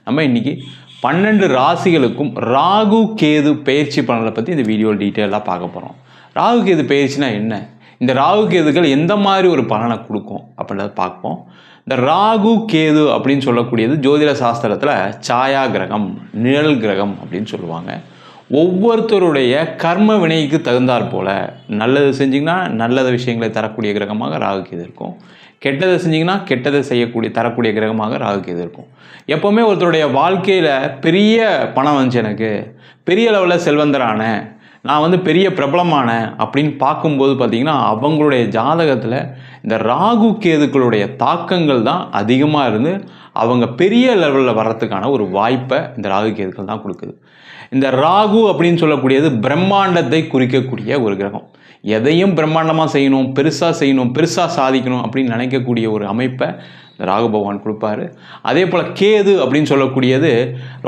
நம்ம இன்றைக்கி 12 ராசிகளுக்கும் ராகு கேது பெயர்ச்சி பலனை பற்றி இந்த வீடியோ டீட்டெயிலாக பார்க்க போகிறோம். ராகு கேது பெயர்ச்சினா என்ன, இந்த ராகு கேதுகள் எந்த மாதிரி ஒரு பலனை கொடுக்கும் அப்படின்றத பார்ப்போம். இந்த ராகு கேது அப்படின்னு சொல்லக்கூடியது ஜோதிட சாஸ்திரத்தில் சாயா கிரகம், நிழல் கிரகம் அப்படின்னு சொல்லுவாங்க. ஒவ்வொருத்தருடைய கர்ம வினைக்கு தகுந்தாற் போல் நல்லது செஞ்சிங்கன்னா நல்லத விஷயங்களை தரக்கூடிய கிரகமாக ராகு கேது இருக்கும், கெட்டதை செஞ்சிங்கன்னா கெட்டதை தரக்கூடிய கிரகமாக ராகு கேது இருக்கும். எப்போவுமே ஒருத்தருடைய வாழ்க்கையில் பெரிய பணம் வந்துச்சு, எனக்கு பெரிய லெவலில் செல்வந்தரான, நான் பெரிய பிரபலமான அப்படின்னு பார்க்கும்போது பார்த்திங்கன்னா அவங்களுடைய ஜாதகத்தில் இந்த ராகு கேதுக்களுடைய தாக்கங்கள் தான் அதிகமாக இருந்து அவங்க பெரிய லெவலில் வர்றதுக்கான ஒரு வாய்ப்பை இந்த ராகு கேதுக்கள் தான் கொடுக்குது. இந்த ராகு அப்படின்னு சொல்லக்கூடியது பிரம்மாண்டத்தை குறிக்கக்கூடிய ஒரு கிரகம். எதையும் பிரம்மாண்டமாக செய்யணும், பெருசாக சாதிக்கணும் அப்படின்னு நினைக்கக்கூடிய ஒரு அமைப்பை இந்த ராகு பகவான் கொடுப்பாரு. அதே போல் கேது அப்படின்னு சொல்லக்கூடியது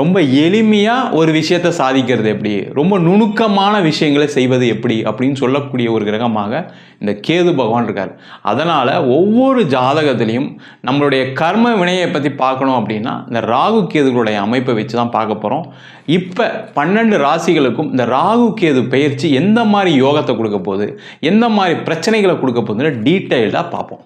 ரொம்ப எளிமையாக ஒரு விஷயத்தை சாதிக்கிறது எப்படி, ரொம்ப நுணுக்கமான விஷயங்களை செய்வது எப்படி அப்படின்னு சொல்லக்கூடிய ஒரு கிரகமாக இந்த கேது பகவான் இருக்கார். அதனால் ஒவ்வொரு ஜாதகத்திலையும் நம்மளுடைய கர்ம வினையை பற்றி பார்க்கணும் அப்படின்னா இந்த ராகு கேதுகளுடைய அமைப்பை வச்சு தான் பார்க்க போகிறோம். இப்போ 12 ராசிகளுக்கும் இந்த ராகு கேது பெயர்ச்சி எந்த மாதிரி யோகத்தை கொடுக்க போகுது, எந்த மாதிரி பிரச்சனைகளை கொடுக்க போகுதுன்னு டீட்டெயில்டாக பார்ப்போம்.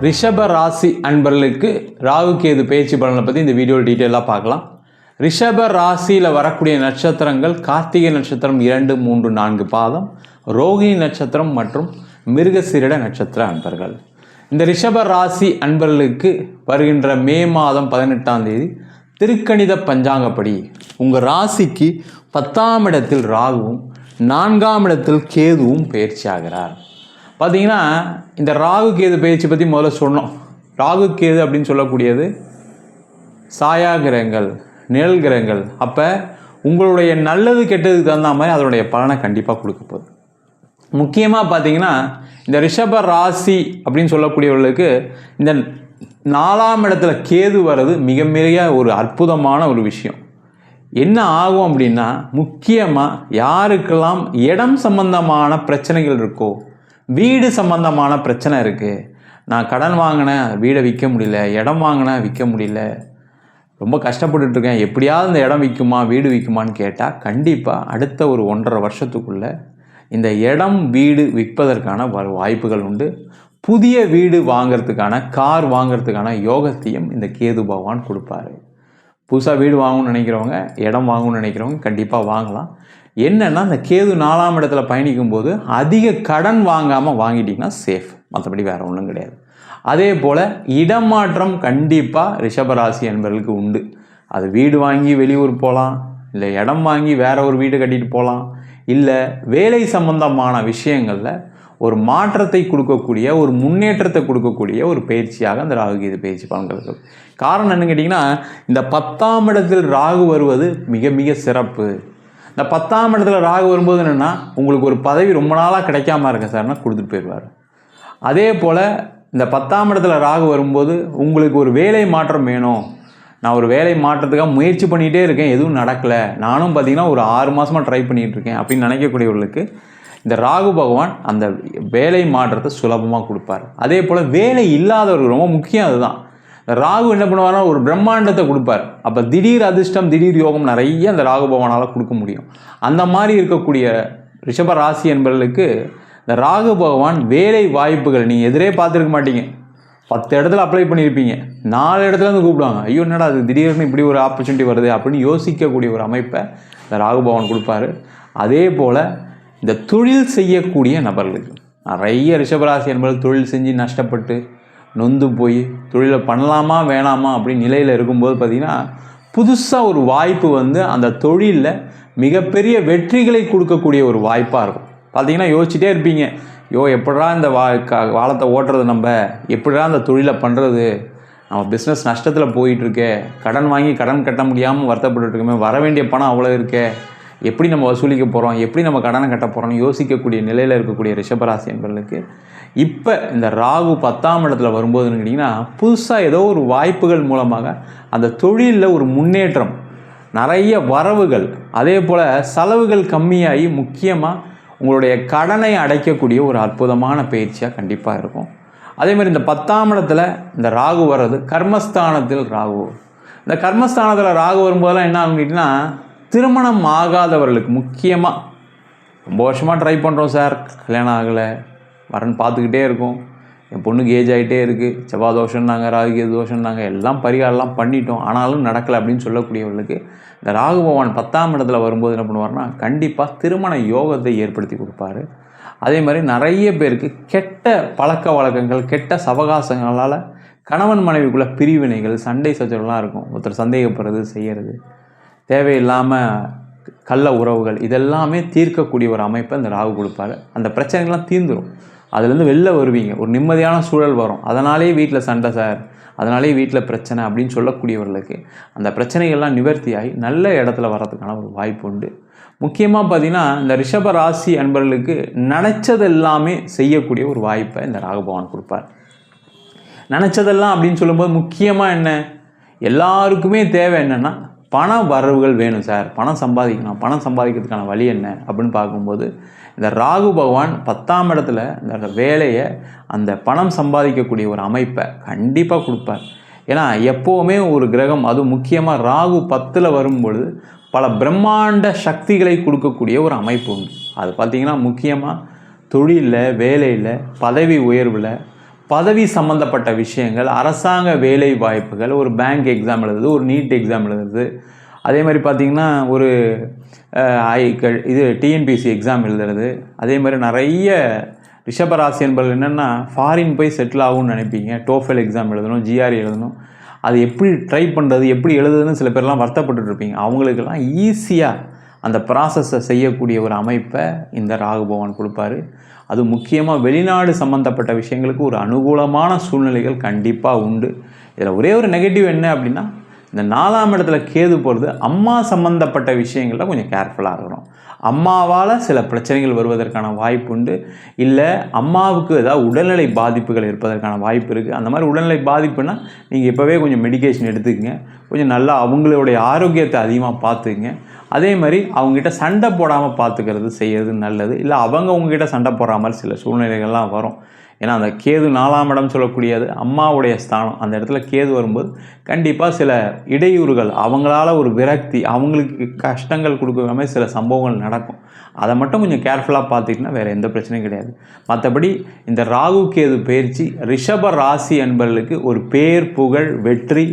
ரிஷப ராசி அன்பர்களுக்கு ராகு கேது பெயர்ச்சி பலனை பற்றி இந்த வீடியோ டீட்டெயிலாக பார்க்கலாம். ரிஷப ராசியில் வரக்கூடிய நட்சத்திரங்கள் கார்த்திகை நட்சத்திரம் 2, 3, 4 பாதம், ரோகிணி நட்சத்திரம் மற்றும் மிருகசீரிட நட்சத்திர அன்பர்கள். இந்த ரிஷப ராசி அன்பர்களுக்கு வருகின்ற மே மாதம் 18ஆம் தேதி திருக்கணித பஞ்சாங்கப்படி உங்கள் ராசிக்கு 10ஆம் இடத்தில் ராகுவும் 4ஆம் இடத்தில் கேதுவும் பயிற்சி ஆகிறார். பார்த்தீங்கன்னா இந்த ராகு கேது பயிற்சி பற்றி முதல்ல சொன்னோம். ராகு கேது அப்படின்னு சொல்லக்கூடியது சாயா கிரகங்கள், நிழல் கிரகங்கள். அப்போ உங்களுடைய நல்லது கெட்டதுக்கு தகுந்த மாதிரி அதனுடைய பலனை கண்டிப்பாக கொடுக்க போகுது. முக்கியமாக பார்த்தீங்கன்னா இந்த ரிஷப ராசி அப்படின்னு சொல்லக்கூடியவர்களுக்கு இந்த 4ஆம் இடத்துல கேது வர்றது மிக மிக ஒரு அற்புதமான ஒரு விஷயம். என்ன ஆகும் அப்படின்னா, முக்கியமாக யாருக்கெல்லாம் இடம் சம்பந்தமான பிரச்சனைகள் இருக்கோ, வீடு சம்பந்தமான பிரச்சனை இருக்குது, நான் கடன் வாங்கினேன் வீடை விற்க முடியல, இடம் வாங்கினேன் விற்க முடியல, ரொம்ப கஷ்டப்பட்டுருக்கேன், எப்படியாவது இந்த இடம் விற்குமா வீடு விற்குமான்னு கேட்டால் கண்டிப்பாக அடுத்த ஒரு 1.5 வருஷத்துக்குள்ளே இந்த இடம் வீடு விற்பதற்கான வாய்ப்புகள் உண்டு. புதிய வீடு வாங்கிறதுக்கான, கார் வாங்கிறதுக்கான யோகத்தையும் இந்த கேது பகவான் கொடுப்பாரு. புதுசாக வீடு வாங்கணும்னு நினைக்கிறவங்க, இடம் வாங்கணும்னு நினைக்கிறவங்க கண்டிப்பாக வாங்கலாம். என்னென்னா இந்த கேது 4ஆம் இடத்துல பயணிக்கும் போது அதிக கடன் வாங்காமல் வாங்கிட்டிங்கன்னா சேஃப், மற்றபடி வேறு ஒன்றும் கிடையாது. அதே போல் இடமாற்றம் கண்டிப்பாக ரிஷபராசி என்பவர்களுக்கு உண்டு. அது வீடு வாங்கி வெளியூர் போகலாம், இல்லை இடம் வாங்கி வேற ஒரு வீடு கட்டிட்டு போகலாம், இல்லை வேலை சம்பந்தமான விஷயங்களில் ஒரு மாற்றத்தை கொடுக்கக்கூடிய, ஒரு முன்னேற்றத்தை கொடுக்கக்கூடிய ஒரு பயிற்சியாக அந்த ராகு கேது பயிற்சி பலன்கள். காரணம் என்னன்னு கேட்டிங்கன்னா, இந்த 10ஆம் இடத்தில் ராகு வருவது மிக மிக சிறப்பு. இந்த 10ஆம் இடத்துல ராகு வரும்போது என்னென்னா, உங்களுக்கு ஒரு பதவி ரொம்ப நாளாக கிடைக்காம இருக்க சார்னா கொடுத்துட்டு போயிடுவார். அதே போல் இந்த 10ஆம் இடத்துல ராகு வரும்போது உங்களுக்கு ஒரு வேலை மாற்றம் வேணும், நான் ஒரு வேலை மாற்றத்துக்காக முயற்சி பண்ணிகிட்டே இருக்கேன், எதுவும் நடக்கலை, நானும் பார்த்திங்கன்னா ஒரு 6 மாதமாக ட்ரை பண்ணிகிட்டு இருக்கேன் அப்படின்னு நினைக்கக்கூடியவர்களுக்கு இந்த ராகு பகவான் அந்த வேலை மாற்றத்தை சுலபமாக கொடுப்பார். அதே போல் வேலை இல்லாதவர்கள் ரொம்ப முக்கியம். அதுதான் ராகு என்ன பண்ணுவார்னா ஒரு பிரம்மாண்டத்தை கொடுப்பார். அப்போ திடீர் அதிர்ஷ்டம், திடீர் யோகம் நிறைய அந்த ராகு பகவானால் கொடுக்க முடியும். அந்த மாதிரி இருக்கக்கூடிய ரிஷப ராசி என்பவர்களுக்கு இந்த ராகு பகவான் வேலை வாய்ப்புகள் நீங்கள் எதிரே பார்த்துருக்க மாட்டீங்க. 10 இடத்துல அப்ளை பண்ணியிருப்பீங்க, 4 இடத்துல வந்து கூப்பிடுவாங்க, ஐயோ என்னடா அது திடீர்னு இப்படி ஒரு ஆப்பர்ச்சுனிட்டி வருது அப்படின்னு யோசிக்கக்கூடிய ஒரு அமைப்பை இந்த ராகு பகவான் கொடுப்பாரு. அதே போல் இந்த தொழில் செய்யக்கூடிய நபர்களுக்கு நிறைய ரிஷபராசி என்பவர்கள் தொழில் செஞ்சு நஷ்டப்பட்டு நொந்து போய் தொழிலை பண்ணலாமா வேணாமா அப்படின்னு நிலையில் இருக்கும்போது பார்த்திங்கன்னா புதுசாக ஒரு வாய்ப்பு வந்து அந்த தொழிலில் மிகப்பெரிய வெற்றிகளை கொடுக்கக்கூடிய ஒரு வாய்ப்பாக இருக்கும். பார்த்திங்கன்னா யோசிச்சுட்டே இருப்பீங்க, எப்படா இந்த வாழத்தை ஓட்டுறது, நம்ம எப்படா இந்த தொழிலை பண்ணுறது, நம்ம பிஸ்னஸ் நஷ்டத்தில் போயிட்டுருக்கே, கடன் வாங்கி கடன் கட்ட முடியாமல் வருத்தப்பட்டுருக்கோமே, வர வேண்டிய பணம் அவ்வளோ இருக்கே, எப்படி நம்ம வசூலிக்க போகிறோம், எப்படி நம்ம கடனை கட்ட போகிறோம்னு யோசிக்கக்கூடிய நிலையில் இருக்கக்கூடிய ரிஷபராசி என்பவர்களுக்கு இப்போ இந்த ராகு 10ஆம் இடத்துல வரும்போதுன்னு கேட்டிங்கன்னா புதுசாக ஏதோ ஒரு வாய்ப்புகள் மூலமாக அந்த தொழிலில் ஒரு முன்னேற்றம், நிறைய வரவுகள், அதே போல் செலவுகள் கம்மியாகி முக்கியமாக உங்களுடைய கடனை அடைக்கக்கூடிய ஒரு அற்புதமான பயிற்சியாக கண்டிப்பாக இருக்கும். அதே மாதிரி இந்த 10ஆம் இடத்துல இந்த ராகு வர்றது கர்மஸ்தானத்தில் ராகு. இந்த கர்மஸ்தானத்தில் ராகு வரும்போதெல்லாம் என்ன ஆகும் கேட்டிங்கன்னா, திருமணம் ஆகாதவர்களுக்கு முக்கியமாக ரொம்ப வருஷமாக ட்ரை பண்ணுறோம் சார், கல்யாணம் ஆகலை, வரன் பார்த்துக்கிட்டே இருக்கும், என் பொண்ணுக்கு ஏஜ் ஆகிட்டே இருக்குது, செவ்வாய் தோஷம்னாங்க, ராகுகேது தோஷம்னாங்க, எல்லாம் பரிகாரம்லாம் பண்ணிட்டோம், ஆனாலும் நடக்கலை அப்படின்னு சொல்லக்கூடியவர்களுக்கு இந்த ராகு பகவான் 10ஆம் இடத்துல வரும்போது என்ன பண்ணுவார்னா, கண்டிப்பாக திருமண யோகத்தை ஏற்படுத்தி கொடுப்பாரு. அதே மாதிரி நிறைய பேருக்கு கெட்ட பழக்க வழக்கங்கள், கெட்ட சவகாசங்களால் கணவன் மனைவிக்குள்ள பிரிவினைகள், சண்டை சச்சரவுலாம் இருக்கும். ஒருத்தர் சந்தேகப்படுறது, செய்கிறது, தேவையில்லாமல் கள்ள உறவுகள், இதெல்லாமே தீர்க்கக்கூடிய ஒரு அமைப்பை இந்த ராகு கொடுப்பாரு. அந்த பிரச்சனைகள்லாம் தீர்ந்துடும். அதுலேருந்து வெளில வருவீங்க, ஒரு நிம்மதியான சூழல் வரும். அதனாலே வீட்டில் சண்டை சார், அதனாலே வீட்டில் பிரச்சனை அப்படின்னு சொல்லக்கூடியவர்களுக்கு அந்த பிரச்சனைகள்லாம் நிவர்த்தியாகி நல்ல இடத்துல வர்றதுக்கான ஒரு வாய்ப்பு உண்டு. முக்கியமாக பார்த்திங்கன்னா, இந்த ரிஷப ராசி அன்பர்களுக்கு நினச்சதெல்லாமே செய்யக்கூடிய ஒரு வாய்ப்பை இந்த ராகு பகவான் கொடுப்பார். நினச்சதெல்லாம் அப்படின்னு சொல்லும்போது முக்கியமாக என்ன, எல்லாருக்குமே தேவை என்னென்னா பண வரவுகள் வேணும் சார், பணம் சம்பாதிக்கணும், பணம் சம்பாதிக்கிறதுக்கான வழி என்ன அப்படின்னு பார்க்கும்போது இந்த ராகு பகவான் 10ஆம் இடத்துல இந்த வேலையை, அந்த பணம் சம்பாதிக்கக்கூடிய ஒரு அமைப்பை கண்டிப்பாக கொடுப்பார். ஏன்னா எப்போவுமே ஒரு கிரகம், அதுவும் முக்கியமாக ராகு 10ல் வரும்பொழுது பல பிரம்மாண்ட சக்திகளை கொடுக்கக்கூடிய ஒரு அமைப்பு உண்டு. அது பார்த்திங்கன்னா முக்கியமாக தொழிலில், வேலையில், பதவி உயர்வில், பதவி சம்மந்தப்பட்ட விஷயங்கள், அரசாங்க வேலை வாய்ப்புகள், ஒரு பேங்க் எக்ஸாம் எழுதுறது, ஒரு நீட் எக்ஸாம் எழுதுறது, அதே மாதிரி பார்த்திங்கன்னா ஒரு டிஎன்பிஎஸ்சி எக்ஸாம் எழுதுறது, அதே மாதிரி நிறைய ரிஷபராசி என்பது என்னென்னா ஃபாரின் போய் செட்டில் ஆகும்னு நினைப்பீங்க, டோஃபெல் எக்ஸாம் எழுதணும், ஜிஆர்இ எழுதணும், அது எப்படி ட்ரை பண்ணுறது, எப்படி எழுதுறதுன்னு சில பேர்லாம் வருத்தப்பட்டு இருப்பீங்க. அவங்களுக்கெல்லாம் ஈஸியாக அந்த ப்ராசஸை செய்யக்கூடிய ஒரு அமைப்பை இந்த ராகு பகவான் கொடுப்பாரு. அது முக்கியமாக வெளிநாடு சம்மந்தப்பட்ட விஷயங்களுக்கு ஒரு அனுகூலமான சூழ்நிலைகள் கண்டிப்பாக உண்டு. இதில் ஒரே ஒரு நெகட்டிவ் என்ன அப்படின்னா, இந்த 4ஆம் இடத்துல கேது போகிறது அம்மா சம்மந்தப்பட்ட விஷயங்களில் கொஞ்சம் கேர்ஃபுல்லாக இருக்கணும். அம்மாவால் சில பிரச்சனைகள் வருவதற்கான வாய்ப்பு உண்டு. இல்லை அம்மாவுக்கு ஏதாவது உடல்நிலை பாதிப்புகள் இருப்பதற்கான வாய்ப்பு இருக்குது. அந்த மாதிரி உடல்நிலை பாதிப்புனா நீங்கள் இப்போவே கொஞ்சம் மெடிக்கேஷன் எடுத்துக்கங்க, கொஞ்சம் நல்லா அவங்களுடைய ஆரோக்கியத்தை அதிகமாக பார்த்துக்குங்க. அதே மாதிரி அவங்ககிட்ட சண்டை போடாமல் பார்த்துக்கிறது செய்கிறது நல்லது. இல்லை அவங்க உங்ககிட்ட சண்டை போடுற மாதிரி சில சூழ்நிலைகள்லாம் வரும். ஏன்னா அந்த கேது 4ஆம் இடம் சொல்லக்கூடியது அம்மாவுடைய ஸ்தானம். அந்த இடத்துல கேது வரும்போது கண்டிப்பாக சில இடையூறுகள், அவங்களால ஒரு விரக்தி, அவங்களுக்கு கஷ்டங்கள் கொடுக்குற மாதிரி சில சம்பவங்கள் நடக்கும். அதை மட்டும் கொஞ்சம் கேர்ஃபுல்லாக பார்த்துக்கிட்டா வேறு எந்த பிரச்சனையும் கிடையாது. மற்றபடி இந்த ராகு கேது பயிற்சி ரிஷப ராசி என்பவர்களுக்கு ஒரு பேர், புகழ், வெற்றி,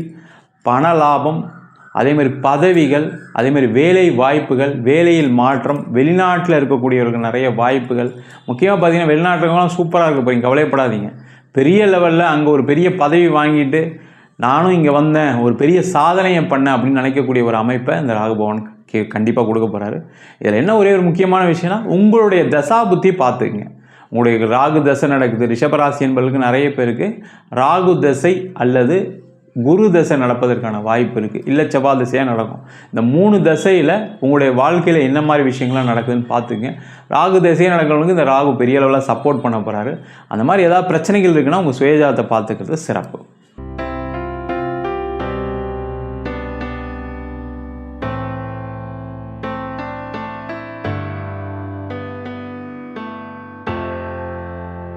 பண லாபம், அதேமாதிரி பதவிகள், அதேமாதிரி வேலை வாய்ப்புகள், வேலையில் மாற்றம், வெளிநாட்டில் இருக்கக்கூடியவர்கள் நிறைய வாய்ப்புகள். முக்கியமாக பார்த்தீங்கன்னா வெளிநாட்டுலாம் சூப்பராக இருக்க போகிறீங்க, கவலைப்படாதீங்க. பெரிய லெவலில் அங்கே ஒரு பெரிய பதவி வாங்கிட்டு நானும் இங்கே வந்தேன், ஒரு பெரிய சாதனையை பண்ணேன் அப்படின்னு நினைக்கக்கூடிய ஒரு அமைப்பை இந்த ராகுபவன் கண்டிப்பாக கொடுக்க போகிறாரு. இதில் என்ன ஒரே ஒரு முக்கியமான விஷயம்னா, உங்களுடைய தசா புத்தி பார்த்துக்குங்க. உங்களுடைய ராகு தசை நடக்குது, ரிஷபராசி என்பவர்களுக்கு நிறைய பேருக்கு ராகு தசை அல்லது குரு தசை நடப்பதற்கான வாய்ப்பு இருக்குது. இல்லை செவ்வாய் தசையாக நடக்கும். இந்த 3 தசையில் உங்களுடைய வாழ்க்கையில் என்ன மாதிரி விஷயங்கள்லாம் நடக்குதுன்னு பார்த்துங்க. ராகு தசையாக நடக்கிறவங்களுக்கு இந்த ராகு பெரிய அளவில் சப்போர்ட் பண்ண போகிறாரு. அந்த மாதிரி ஏதாவது பிரச்சனைகள் இருக்குன்னா உங்கள் சுயஜாதத்தை பார்த்துக்கிறது சிறப்பு.